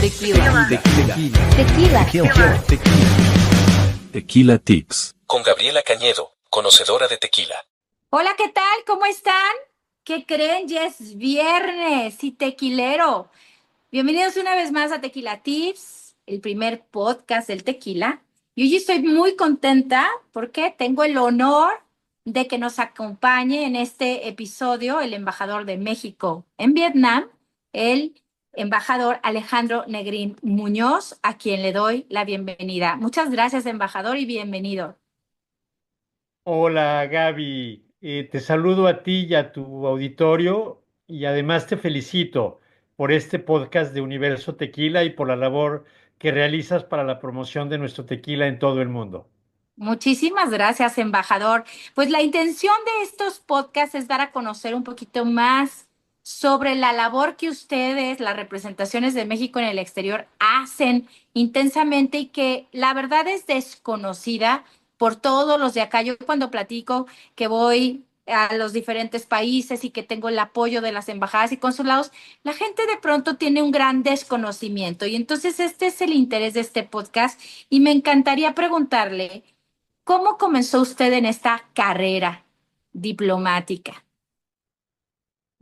Tequila. Tequila. Tequila Tips. Con Gabriela Cañedo, conocedora de tequila. Hola, ¿qué tal? ¿Cómo están? ¿Qué creen? Ya es viernes y tequilero. Bienvenidos una vez más a Tequila Tips, el primer podcast del tequila. Y hoy estoy muy contenta porque tengo el honor de que nos acompañe en este episodio el embajador de México en Vietnam, el embajador Alejandro Negrín Muñoz, a quien le doy la bienvenida. Muchas gracias, embajador, y bienvenido. Hola Gaby, te saludo a ti y a tu auditorio y además te felicito por este podcast de Universo Tequila y por la labor que realizas para la promoción de nuestro tequila en todo el mundo. Muchísimas gracias, embajador. Pues la intención de estos podcasts es dar a conocer un poquito más sobre la labor que ustedes, las representaciones de México en el exterior, hacen intensamente y que la verdad es desconocida por todos los de acá. Yo cuando platico que voy a los diferentes países y que tengo el apoyo de las embajadas y consulados, la gente de pronto tiene un gran desconocimiento. Y entonces este es el interés de este podcast y me encantaría preguntarle. ¿Cómo comenzó usted en esta carrera diplomática?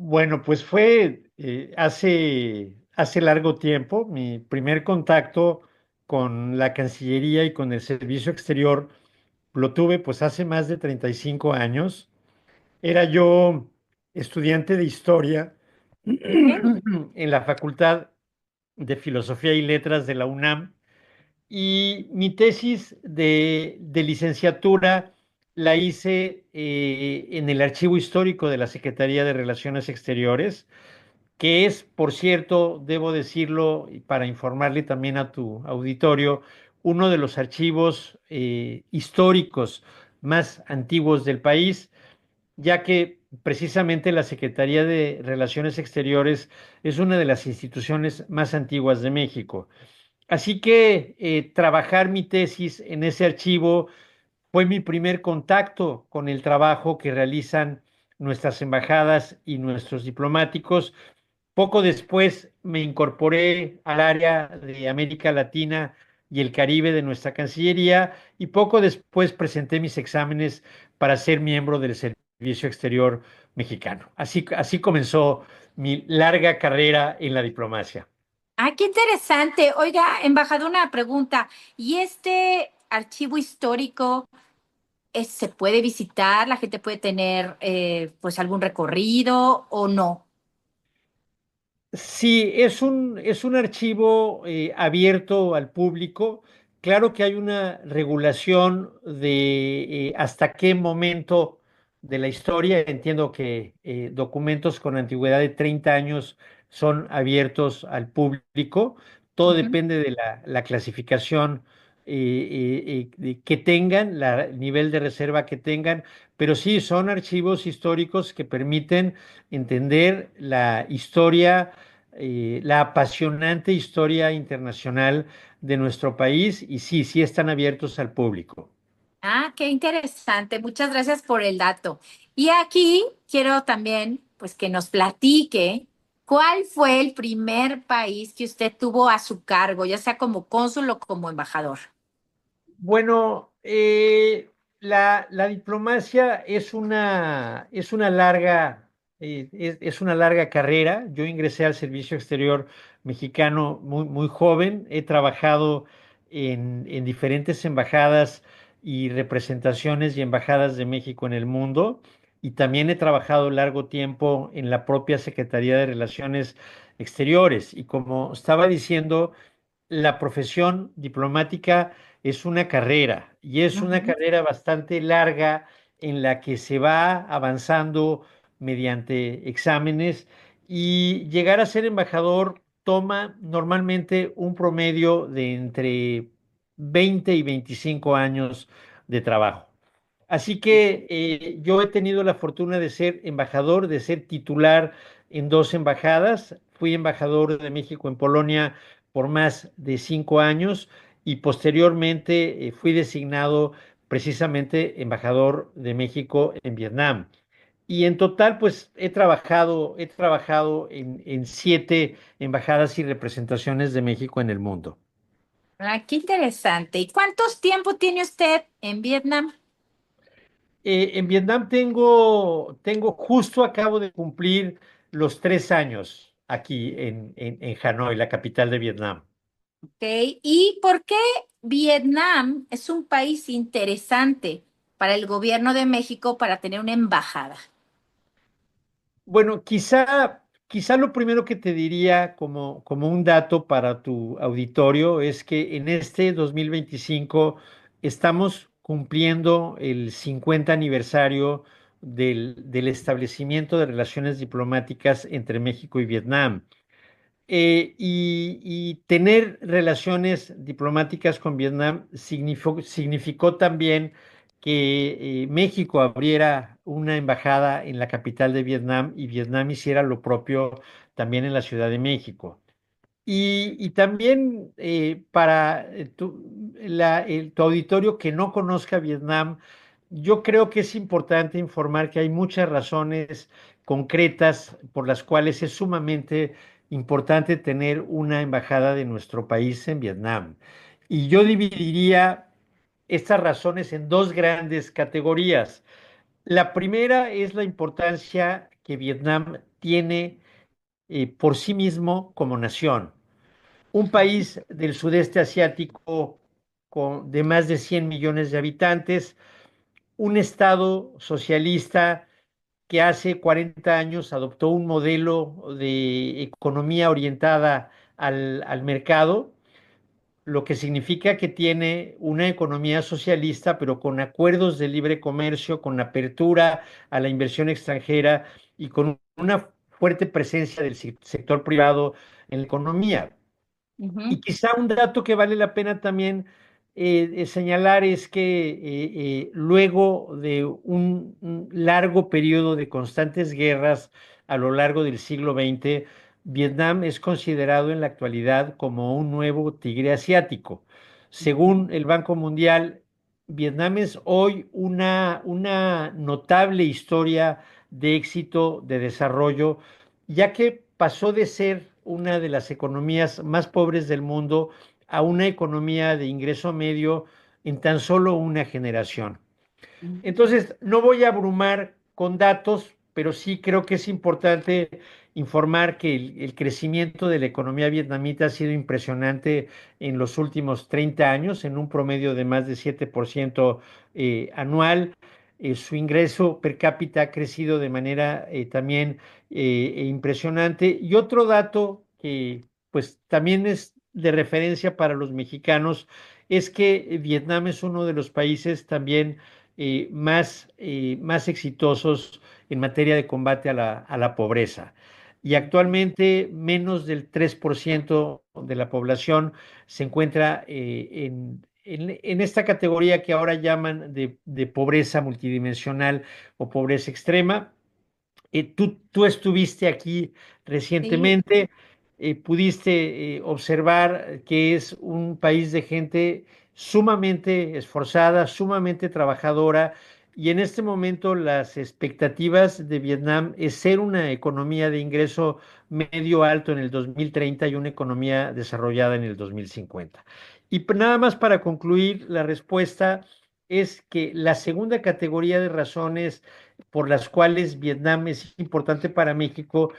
Bueno, pues fue hace largo tiempo. Mi primer contacto con la Cancillería y con el Servicio Exterior lo tuve pues hace más de 35 años. Era yo estudiante de historia Ok. en la Facultad de Filosofía y Letras de la UNAM y mi tesis de licenciatura la hice en el Archivo Histórico de la Secretaría de Relaciones Exteriores, que es, por cierto, debo decirlo y para informarle también a tu auditorio, uno de los archivos históricos más antiguos del país, ya que precisamente la Secretaría de Relaciones Exteriores es una de las instituciones más antiguas de México. Así que trabajar mi tesis en ese archivo fue mi primer contacto con el trabajo que realizan nuestras embajadas y nuestros diplomáticos. Poco después me incorporé al área de América Latina y el Caribe de nuestra Cancillería y poco después presenté mis exámenes para ser miembro del Servicio Exterior mexicano. Así comenzó mi larga carrera en la diplomacia. Ah, qué interesante. Oiga, embajador, una pregunta. ¿Y este archivo histórico se puede visitar? ¿La gente puede tener pues algún recorrido o no? Sí, es un archivo abierto al público. Claro que hay una regulación de hasta qué momento de la historia. Entiendo que documentos con antigüedad de 30 años son abiertos al público. Todo Ujú. depende de la clasificación que tengan, el nivel de reserva que tengan. Pero sí, son archivos históricos que permiten entender la historia, la apasionante historia internacional de nuestro país y sí, sí están abiertos al público. Ah, qué interesante. Muchas gracias por el dato. Y aquí quiero también, pues, que nos platique cuál fue el primer país que usted tuvo a su cargo, ya sea como cónsul o como embajador. Bueno, la diplomacia es una larga, es una larga carrera. Yo ingresé al Servicio Exterior mexicano muy joven. He trabajado en diferentes embajadas y representaciones y embajadas de México en el mundo. Y también he trabajado largo tiempo en la propia Secretaría de Relaciones Exteriores. Y como estaba diciendo, la profesión diplomática es una carrera y es una Ujú. carrera bastante larga en la que se va avanzando mediante exámenes y llegar a ser embajador toma normalmente un promedio de entre 20 y 25 años de trabajo. Así que yo he tenido la fortuna de ser embajador, de ser titular en dos embajadas. Fui embajador de México en Polonia por más de 5 años y posteriormente fui designado precisamente embajador de México en Vietnam. Y en total, pues he trabajado en 7 embajadas y representaciones de México en el mundo. Ah, qué interesante. ¿Y cuántos tiempo tiene usted en Vietnam? En Vietnam acabo de cumplir los 3 años aquí en Hanoi, la capital de Vietnam. ¿Ok? ¿Y por qué Vietnam es un país interesante para el gobierno de México para tener una embajada? Bueno, quizá lo primero que te diría como un dato para tu auditorio es que en este 2025 estamos cumpliendo el 50 aniversario del establecimiento de relaciones diplomáticas entre México y Vietnam. Y tener relaciones diplomáticas con Vietnam significó también que México abriera una embajada en la capital de Vietnam y Vietnam hiciera lo propio también en la Ciudad de México. Y también para tu auditorio que no conozca Vietnam, yo creo que es importante informar que hay muchas razones concretas por las cuales es sumamente importante tener una embajada de nuestro país en Vietnam. Y yo dividiría estas razones en dos grandes categorías. La primera es la importancia que Vietnam tiene por sí mismo como nación. Un país del sudeste asiático de más de 100 millones de habitantes, un estado socialista que hace 40 años adoptó un modelo de economía orientada al mercado, lo que significa que tiene una economía socialista, pero con acuerdos de libre comercio, con apertura a la inversión extranjera y con una fuerte presencia del sector privado en la economía. Y Ujú, quizá un dato que vale la pena también señalar es que luego de un largo periodo de constantes guerras a lo largo del siglo XX, Vietnam es considerado en la actualidad como un nuevo tigre asiático. Según el Banco Mundial, Vietnam es hoy una notable historia de éxito, de desarrollo, ya que pasó de ser una de las economías más pobres del mundo a una economía de ingreso medio en tan solo una generación. ujú. Entonces, no voy a abrumar con datos, pero sí creo que es importante informar que el crecimiento de la economía vietnamita ha sido impresionante en los últimos 30 años, en un promedio de más de 7% anual. Su ingreso per cápita ha crecido de manera también impresionante. Y otro dato que pues también es de referencia para los mexicanos es que Vietnam es uno de los países también más exitosos en materia de combate a la pobreza. Y actualmente menos del 3% de la población se encuentra en esta categoría que ahora llaman de pobreza multidimensional o pobreza extrema. Tú estuviste aquí Sí. recientemente, pudiste observar que es un país de gente sumamente esforzada, sumamente trabajadora, y en este momento las expectativas de Vietnam es ser una economía de ingreso medio alto en el 2030 y una economía desarrollada en el 2050. Y nada más para concluir, la respuesta es que la segunda categoría de razones por las cuales Vietnam es importante para México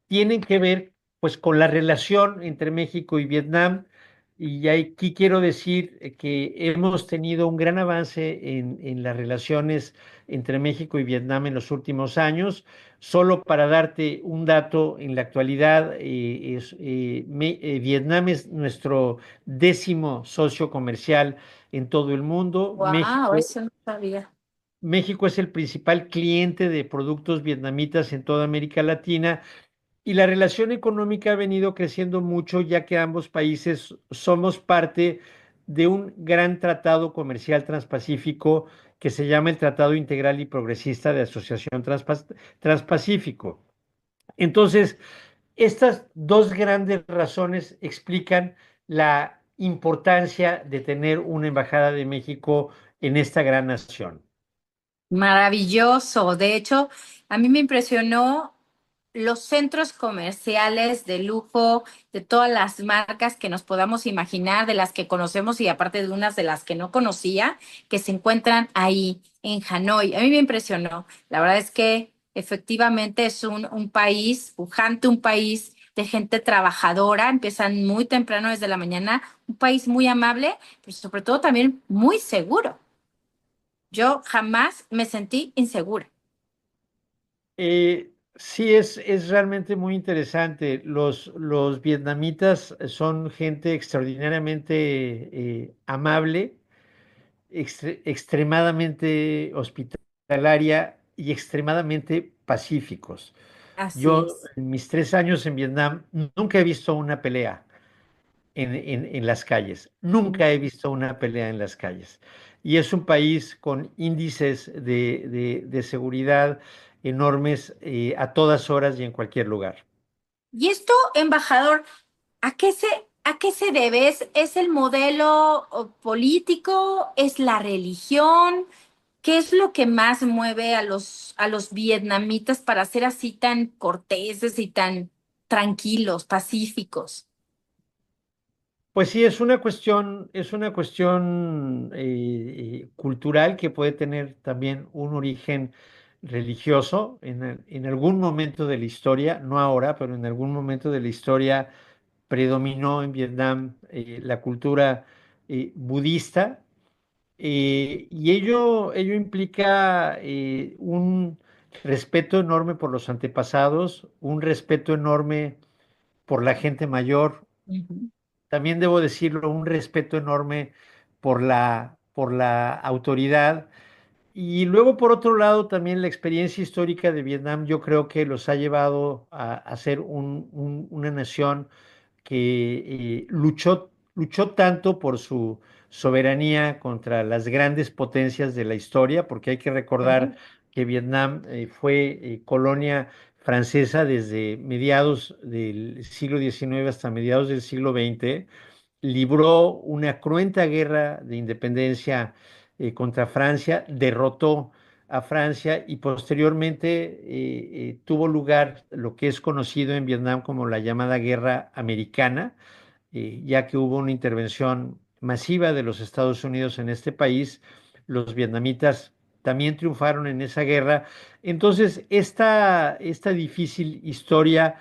tienen que ver pues con la relación entre México y Vietnam. Y aquí quiero decir que hemos tenido un gran avance en las relaciones entre México y Vietnam en los últimos años. Solo para darte un dato, en la actualidad Vietnam es nuestro 10º socio comercial en todo el mundo. Wow, eso no sabía. México es el principal cliente de productos vietnamitas en toda América Latina y la relación económica ha venido creciendo mucho ya que ambos países somos parte de un gran tratado comercial transpacífico que se llama el Tratado Integral y Progresista de Asociación Transpacífico. Entonces, estas dos grandes razones explican la importancia de tener una embajada de México en esta gran nación. Maravilloso. De hecho, a mí me impresionó los centros comerciales de lujo de todas las marcas que nos podamos imaginar, de las que conocemos y aparte de unas de las que no conocía, que se encuentran ahí en Hanoi. A mí me impresionó. La verdad es que efectivamente es un país pujante, un país de gente trabajadora, empiezan muy temprano desde la mañana, un país muy amable, pero sobre todo también muy seguro. Yo jamás me sentí insegura. Sí, es realmente muy interesante. Los vietnamitas son gente extraordinariamente amable, extremadamente hospitalaria y extremadamente pacíficos. Así Yo, es. en mis 3 años en Vietnam, nunca he visto una pelea en las calles. Nunca he visto una pelea en las calles. Y es un país con índices de seguridad enormes a todas horas y en cualquier lugar. Y esto, embajador, a qué se debe? Es el modelo político? ¿Es la religión? ¿Qué es lo que más mueve a los vietnamitas para ser así tan corteses y tan tranquilos, pacíficos? Pues sí, es una cuestión cultural que puede tener también un origen religioso en algún momento de la historia, no ahora, pero en algún momento de la historia predominó en Vietnam la cultura budista, y ello implica un respeto enorme por los antepasados, un respeto enorme por la gente mayor, Ujú, también debo decirlo, un respeto enorme por la autoridad. Y luego, por otro lado, también la experiencia histórica de Vietnam, yo creo que los ha llevado a ser una nación que luchó tanto por su soberanía contra las grandes potencias de la historia, porque hay que recordar sí. que Vietnam fue colonia francesa desde mediados del siglo XIX hasta mediados del siglo XX, libró una cruenta guerra de independencia contra Francia, derrotó a Francia y posteriormente tuvo lugar lo que es conocido en Vietnam como la llamada Guerra Americana, ya que hubo una intervención masiva de los Estados Unidos en este país. Los vietnamitas también triunfaron en esa guerra. Entonces, esta difícil historia,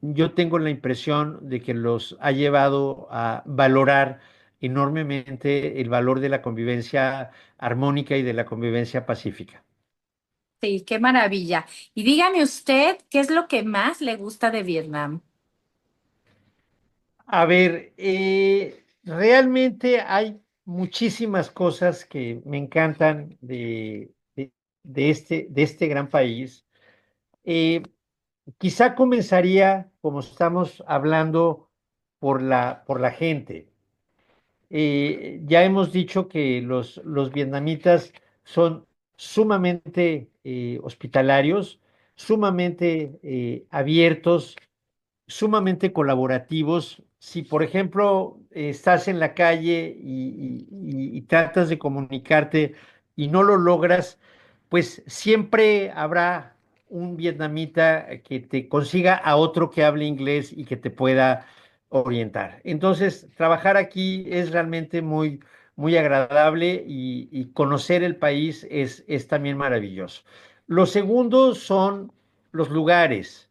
yo tengo la impresión de que los ha llevado a valorar enormemente el valor de la convivencia armónica y de la convivencia pacífica. Sí, qué maravilla. Y dígame usted, ¿qué es lo que más le gusta de Vietnam? A ver, realmente hay muchísimas cosas que me encantan de este gran país. Eh, Quizá comenzaría, como estamos hablando, por la gente. Ya hemos dicho que los vietnamitas son sumamente hospitalarios, sumamente abiertos, sumamente colaborativos. Si, por ejemplo, estás en la calle y tratas de comunicarte y no lo logras, pues siempre habrá un vietnamita que te consiga a otro que hable inglés y que te pueda orientar. Entonces, trabajar aquí es realmente muy agradable y conocer el país es también maravilloso. Lo segundo son los lugares.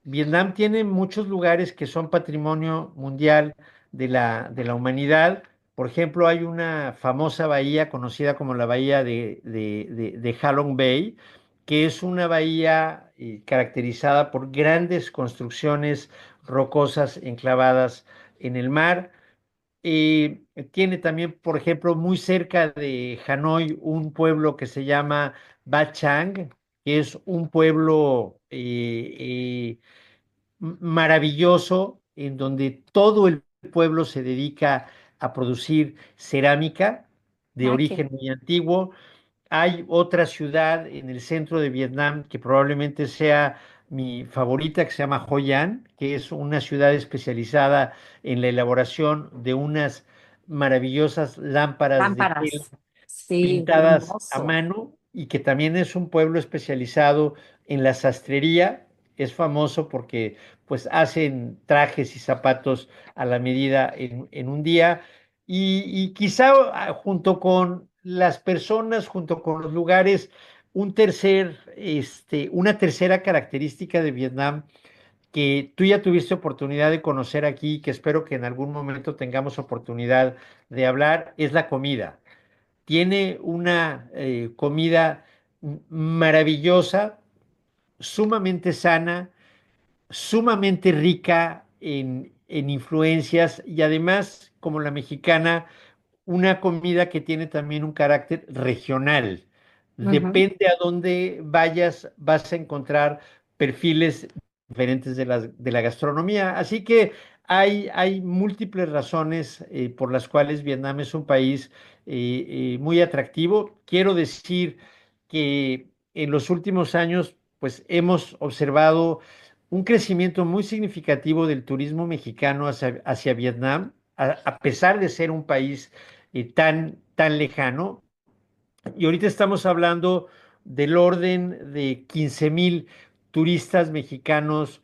Vietnam tiene muchos lugares que son patrimonio mundial de la humanidad. Por ejemplo, hay una famosa bahía conocida como la bahía de Halong Bay, que es una bahía caracterizada por grandes construcciones rocosas enclavadas en el mar. Tiene también, por ejemplo, muy cerca de Hanoi, un pueblo que se llama Ba Chang, que es un pueblo maravilloso en donde todo el pueblo se dedica a producir cerámica de Ah, qué origen muy antiguo. Hay otra ciudad en el centro de Vietnam que probablemente sea mi favorita, que se llama Hoi An, que es una ciudad especializada en la elaboración de unas maravillosas lámparas de tela lámparas. Sí, pintadas a hermoso. mano y que también es un pueblo especializado en la sastrería. Es famoso porque pues hacen trajes y zapatos a la medida en un día. Y quizá junto con las personas, junto con los lugares, una tercera característica de Vietnam que tú ya tuviste oportunidad de conocer aquí, que espero que en algún momento tengamos oportunidad de hablar, es la comida. Tiene una comida maravillosa, sumamente sana, sumamente rica en influencias y además, como la mexicana, una comida que tiene también un carácter regional. Ujú. Depende a dónde vayas, vas a encontrar perfiles diferentes de la gastronomía. Así que hay múltiples razones por las cuales Vietnam es un país muy atractivo. Quiero decir que en los últimos años, pues hemos observado un crecimiento muy significativo del turismo mexicano hacia Vietnam, a pesar de ser un país tan lejano. Y ahorita estamos hablando del orden de 15,000 turistas mexicanos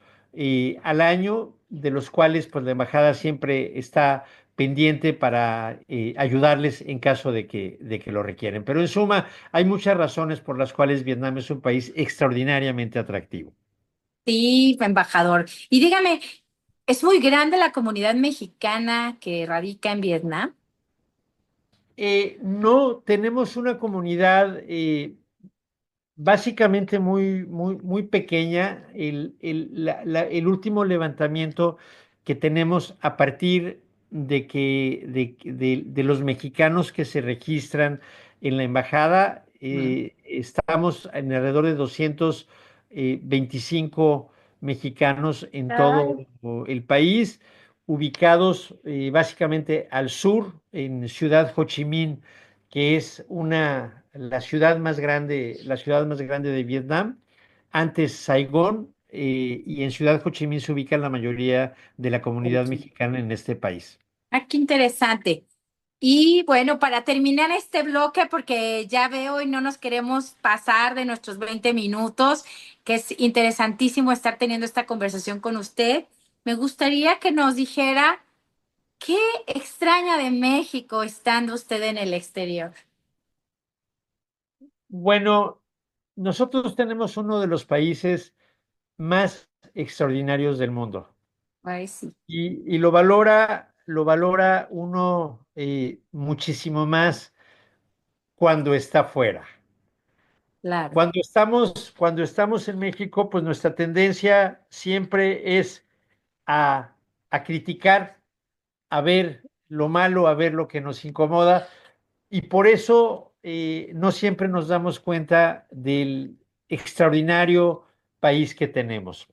al año, de los cuales pues la embajada siempre está pendiente para ayudarles en caso de que lo requieren. Pero en suma, hay muchas razones por las cuales Vietnam es un país extraordinariamente atractivo. Sí, embajador. Y dígame, ¿es muy grande la comunidad mexicana que radica en Vietnam? No, tenemos una comunidad básicamente muy pequeña. El último levantamiento que tenemos a partir de los mexicanos que se registran en la embajada, Mm. estamos en alrededor de 225 mexicanos en todo Ay, el país, ubicados básicamente al sur, en Ciudad Ho Chi Minh, que es la ciudad más grande de Vietnam. Antes Saigón, y en Ciudad Ho Chi Minh se ubica la mayoría de la comunidad mexicana en este país. ah, qué interesante. Y bueno, para terminar este bloque, porque ya veo y no nos queremos pasar de nuestros 20 minutos, que es interesantísimo estar teniendo esta conversación con usted, me gustaría que nos dijera qué extraña de México estando usted en el exterior. Bueno, nosotros tenemos uno de los países más extraordinarios del mundo Ay, sí, y lo valora uno muchísimo más cuando está fuera. claro. Cuando estamos en México, pues nuestra tendencia siempre es a, a criticar, a ver lo malo, a ver lo que nos incomoda, y por eso no siempre nos damos cuenta del extraordinario país que tenemos.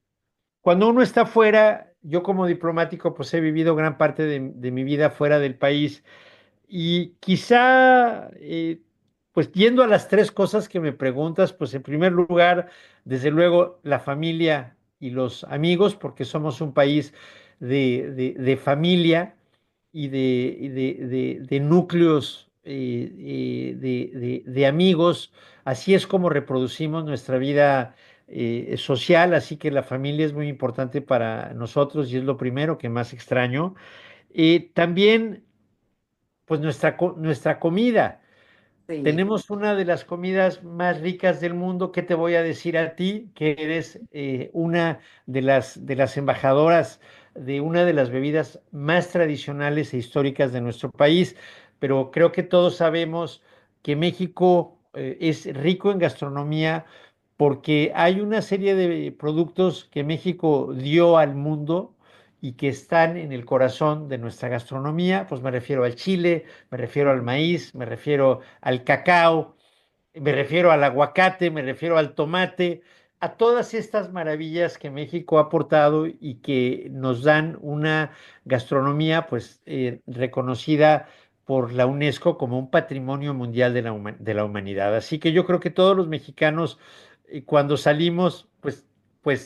Cuando uno está fuera, yo como diplomático, pues he vivido gran parte de mi vida fuera del país y quizá, pues yendo a las tres cosas que me preguntas, pues en primer lugar, desde luego, la familia y los amigos, porque somos un país de familia y de núcleos de amigos. Así es como reproducimos nuestra vida social, así que la familia es muy importante para nosotros y es lo primero que más extraño. También pues nuestra comida. Sí, Tenemos una de las comidas más ricas del mundo. ¿Qué te voy a decir a ti, que eres una de las embajadoras de una de las bebidas más tradicionales e históricas de nuestro país? Pero creo que todos sabemos que México es rico en gastronomía porque hay una serie de productos que México dio al mundo y que están en el corazón de nuestra gastronomía. Pues me refiero al chile, me refiero al maíz, me refiero al cacao, me refiero al aguacate, me refiero al tomate, a todas estas maravillas que México ha aportado y que nos dan una gastronomía pues reconocida por la UNESCO como un patrimonio mundial de la humanidad. Así que yo creo que todos los mexicanos, cuando salimos,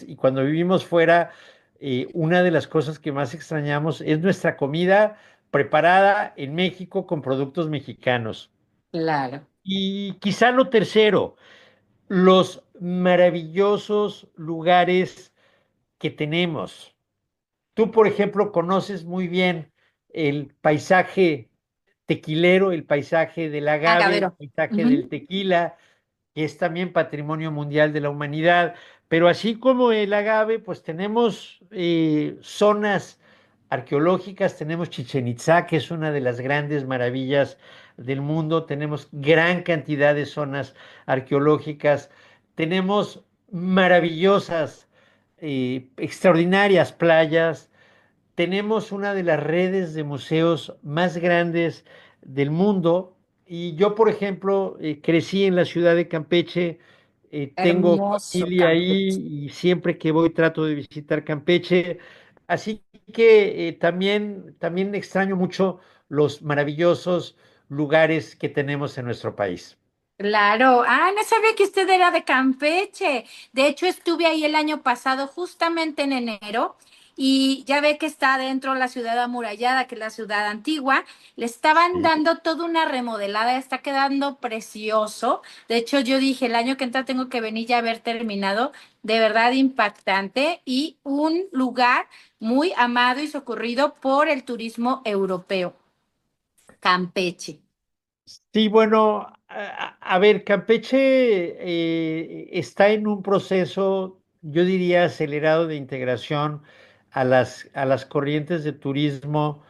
y cuando vivimos fuera, una de las cosas que más extrañamos es nuestra comida preparada en México con productos mexicanos. claro. Y quizá lo tercero, los maravillosos lugares que tenemos. Tú, por ejemplo, conoces muy bien el paisaje tequilero, el paisaje del agave, el Agavero. paisaje del Ujú. tequila, que es también patrimonio mundial de la humanidad. Pero así como el agave, pues tenemos zonas arqueológicas, tenemos Chichén Itzá, que es una de las grandes maravillas del mundo, tenemos gran cantidad de zonas arqueológicas, tenemos maravillosas, extraordinarias playas, tenemos una de las redes de museos más grandes del mundo y yo, por ejemplo, crecí en la ciudad de Campeche, tengo Hermoso familia Campeche. ahí y siempre que voy trato de visitar Campeche, así que también extraño mucho los maravillosos lugares que tenemos en nuestro país. Claro, no sabía que usted era de Campeche. De hecho, estuve ahí el año pasado, justamente en enero, y ya ve que está dentro la ciudad amurallada, que es la ciudad antigua. Le estaban Sí. dando toda una remodelada, está quedando precioso. De hecho, yo dije, el año que entra tengo que venir ya a haber terminado. De verdad impactante y un lugar muy amado y socorrido por el turismo europeo, Campeche. Sí, bueno, a ver, Campeche está en un proceso, yo diría, acelerado de integración a las corrientes de turismo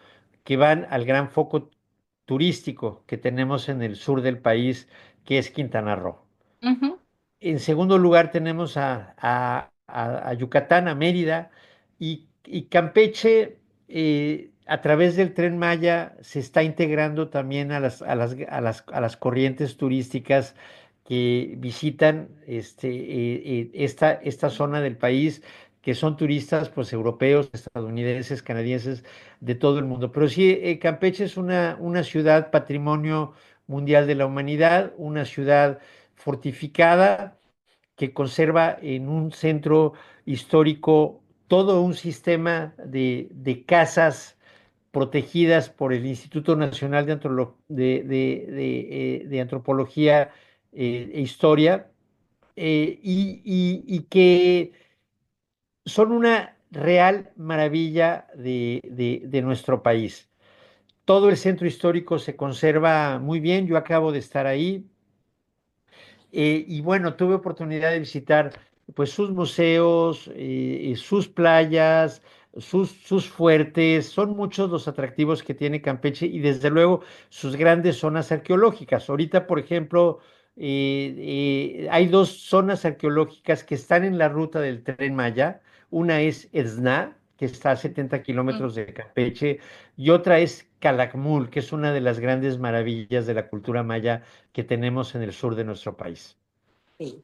que van al gran foco turístico que tenemos en el sur del país, que es Quintana Roo. Ujú, En segundo lugar tenemos a Yucatán, a Mérida, y Campeche, a través del Tren Maya, se está integrando también a las corrientes turísticas que visitan esta zona del país, que son turistas pues, europeos, estadounidenses, canadienses, de todo el mundo. Pero sí, Campeche es una ciudad patrimonio mundial de la humanidad, una ciudad fortificada que conserva en un centro histórico todo un sistema de casas protegidas por el Instituto Nacional de Antropología e Historia, y que son una real maravilla de nuestro país. Todo el centro histórico se conserva muy bien. Yo acabo de estar ahí. Y bueno, tuve oportunidad de visitar pues sus museos, sus playas, sus fuertes. Son muchos los atractivos que tiene Campeche y desde luego sus grandes zonas arqueológicas. Ahorita, por ejemplo, hay dos zonas arqueológicas que están en la ruta del Tren Maya. Una es Ezná, que está a 70 ujú. kilómetros de Campeche, y otra es Calakmul, que es una de las grandes maravillas de la cultura maya que tenemos en el sur de nuestro país. Sí.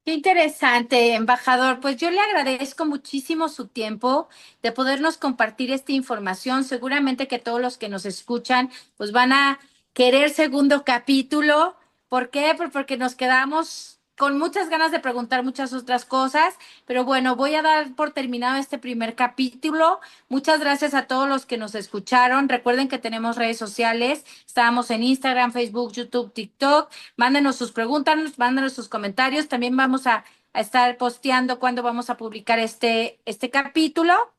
Qué interesante, embajador. Pues yo le agradezco muchísimo su tiempo de podernos compartir esta información. Seguramente que todos los que nos escuchan pues van a querer segundo capítulo. ¿Por qué? Porque nos quedamos con muchas ganas de preguntar muchas otras cosas. Pero bueno, voy a dar por terminado este primer capítulo. Muchas gracias a todos los que nos escucharon. Recuerden que tenemos redes sociales. Estamos en Instagram, Facebook, YouTube, TikTok. Mándenos sus preguntas, mándenos sus comentarios. También vamos a estar posteando cuando vamos a publicar este capítulo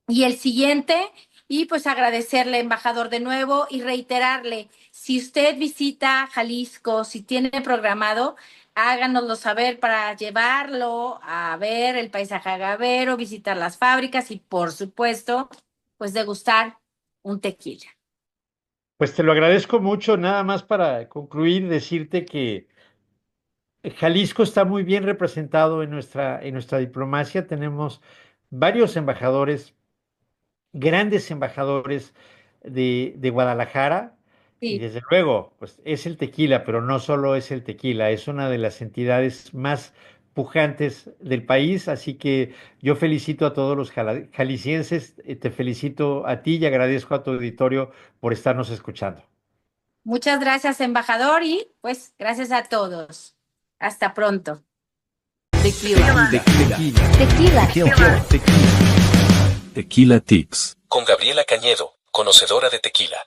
y el siguiente. Y pues agradecerle, embajador, de nuevo y reiterarle, si usted visita Jalisco, si tiene programado, háganoslo saber para llevarlo a ver el paisaje agavero, visitar las fábricas y, por supuesto, pues degustar un tequila. Pues te lo agradezco mucho. Nada más para concluir, decirte que Jalisco está muy bien representado en nuestra diplomacia. Tenemos varios embajadores, grandes embajadores de Guadalajara, y Sí. desde luego, pues es el tequila, pero no solo es el tequila, es una de las entidades más pujantes del país, así que yo felicito a todos los jaliscienses, te felicito a ti y agradezco a tu auditorio por estarnos escuchando. Muchas gracias, embajador, y pues gracias a todos. Hasta pronto. Tequila. Tequila. Tequila Tips. Con Gabriela Cañedo, conocedora de tequila.